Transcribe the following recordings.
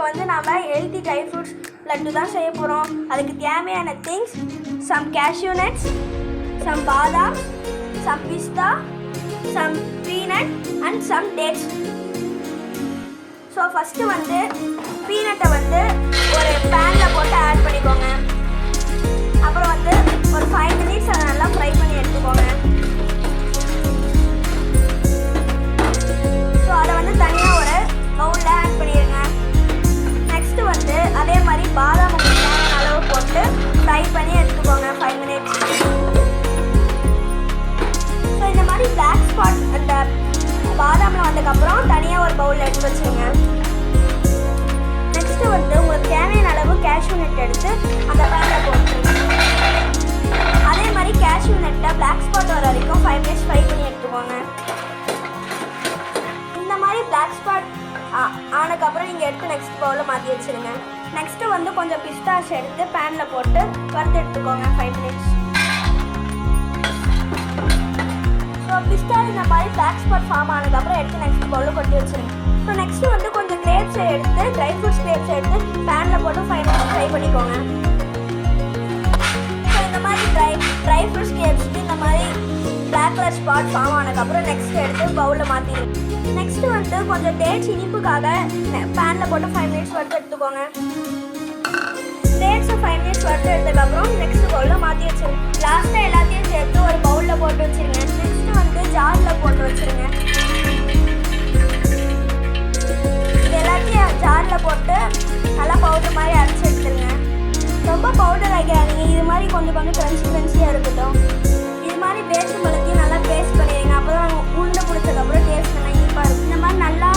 இன்றைக்கி வந்து நாம் ஹெல்த்தி ட்ரை ஃப்ரூட்ஸ் லட்டு தான் செய்ய போகிறோம். அதுக்கு தேவையான things some cashew nuts, some badam, some pista, some peanut and some dates. So first வந்து பீனட்டை வந்து ஒரு பேனில் போட்டு ஆட் பண்ணிக்கோங்க. அப்புறம் வந்து ஒரு 5 மினிட்ஸ் அதை நல்லா ஃப்ரை பண்ணி எடுத்துக்கோங்க. ஸோ அதை வந்து தனியாக ஒரு பவுலில் ஆட் பண்ணிடுங்க. நெக்ஸ்ட்டு வந்து அதே மாதிரி பாதாம் தேவையான அளவு போட்டு ஃப்ரை பண்ணி எடுத்துக்கோங்க 5 மினிட்ஸ். ஸோ இந்த மாதிரி பிளாக் ஸ்பாட் அந்த பாதாமில் வந்ததுக்கப்புறம் தனியாக ஒரு பவுலில் எடுத்து வச்சுருங்க. நெக்ஸ்ட்டு வந்து உங்களுக்கு தேவையான அளவு கேஷ்யூ நட் எடுத்து அந்த பேனில் போட்டுருங்க. அதே மாதிரி கேஷ்யூ நட்டை பிளாக் ஸ்பாட் வர வரைக்கும் 5 மினிட்ஸ் ஃப்ரை பண்ணி எடுத்துக்கோங்க. இந்த மாதிரி பிளாக் ஸ்பாட் ஆனதுக்கப்புறம் நீங்கள் எடுத்து நெக்ஸ்ட் பவுலில் மாற்றி வச்சுருங்க. நெக்ஸ்ட்டு வந்து கொஞ்சம் பிஸ்தாஸ் எடுத்து பேனில் போட்டு வறுத்து எடுத்துக்கோங்க 5 மினிட்ஸ். ஸோ பிஸ்தா இந்த மாதிரி பிளாக் ஸ்பாட் ஃபார்ம் ஆனதுக்கப்புறம் எடுத்து நெக்ஸ்ட் பவுலில் கொட்டி வச்சுருங்க. ஸோ நெக்ஸ்ட்டு வந்து கொஞ்சம் கிரேப்ஸை எடுத்து ட்ரை ஃப்ரூட்ஸ் கிரேப்ஸை எடுத்து பேனில் போட்டு 5 மினிட்ஸ் ஃப்ரை பண்ணிக்கோங்க. ஸோ இந்த மாதிரி ட்ரை ஃப்ரூட்ஸ் கிரேப்ஸ்க்கு இந்த மாதிரி பிளாக் கலர் ஸ்பாட் ஃபார்ம் ஆனதுக்கப்புறம் நெக்ஸ்ட் எடுத்து பவுலில் மாற்றிடுங்க. நெக்ஸ்ட்டு வந்து கொஞ்சம் டேட்ஸ் இனிப்புக்காக பேனில் போட்டு 5 மினிட்ஸ் வறுத்து எடுத்துக்கோங்க. டேட்ஸை 5 மினிட்ஸ் வறுத்து எடுத்ததுக்கப்புறம் நெக்ஸ்ட் பவுலில் மாற்றி வச்சுருங்க. லாஸ்ட்டாக எல்லாத்தையும் சேர்த்து ஒரு பவுலில் போட்டு வச்சுருங்க. நெக்ஸ்ட்டு வந்து ஜாரில் போட்டு வச்சுருங்க. இது எல்லாத்தையும் ஜாரில் போட்டு நல்லா பவுடர் மாதிரி அரைச்சி எடுத்துருங்க. ரொம்ப பவுடர் ஆகிடாதீங்க. இது மாதிரி கொஞ்சம் கிரன்ச்சியாக இருக்கட்டும். இது மாதிரி பேஸ்ட் பழத்தையும் நல்லா பேஸ்ட் பண்ணிடுங்க. அப்போ தான் உருண்டை பிடிச்சதுக்கப்புறம் டேஸ்ட் நல்லா இனிப்பாக இருக்கும். இந்த மாதிரி நல்லா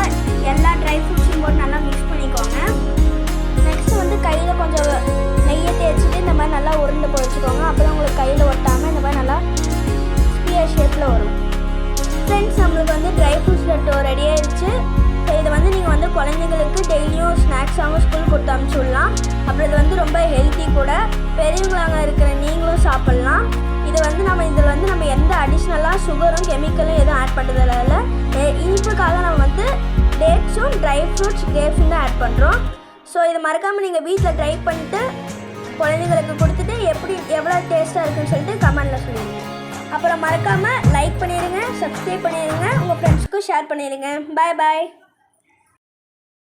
எல்லா ட்ரை ஃப்ரூட்ஸையும் போட்டு நல்லா மிக்ஸ் பண்ணிக்கோங்க. நெக்ஸ்ட்டு வந்து கையில் கொஞ்சம் நெய்யை தேய்ச்சிட்டு இந்த மாதிரி நல்லா உருண்டை பிடிச்சிக்கோங்க. அப்போ தான் உங்களுக்கு கையில் ஒட்டாமல் இந்த மாதிரி நல்லா ஸ்பியர் ஷேப்பில் வரும். ஃப்ரெண்ட்ஸ், நம்மளுக்கு வந்து ட்ரை ஃப்ரூட்ஸ் லட்டு ரெடி ஆயிடுச்சு. ஸோ இதை வந்து நீங்கள் வந்து குழந்தைங்களுக்கு டெய்லியும் ஸ்நாக்ஸாகவும் ஸ்கூல் கொடுத்து அனுப்பிச்சி விடலாம். அப்புறம் இது வந்து ரொம்ப ஹெல்த்தி கூட. பெரியவங்களாக இருக்கிற நீங்களும் சாப்பிட்லாம். இது வந்து நம்ம எந்த அடிஷ்னலாக சுகரும் கெமிக்கலும் எதுவும் ஆட் பண்ணுறதில்ல. இனிப்புக்காக நம்ம வந்து டேட்ஸும் ட்ரை ஃப்ரூட்ஸ் கிரேப்ஸும் தான் ஆட் பண்ணுறோம். ஸோ இதை மறக்காமல் நீங்கள் வீட்டில் ட்ரை பண்ணிட்டு குழந்தைங்களுக்கு கொடுத்துட்டு எவ்வளோ டேஸ்ட்டாக இருக்குன்னு சொல்லிட்டு கமெண்டில் சொல்லுங்கள். அப்புறம் மறக்காமல் லைக் பண்ணிடுங்க, சப்ஸ்கிரைப் பண்ணிடுங்க, உங்கள் ஃப்ரெண்ட்ஸுக்கும் ஷேர் பண்ணிடுங்க. பாய் பாய்.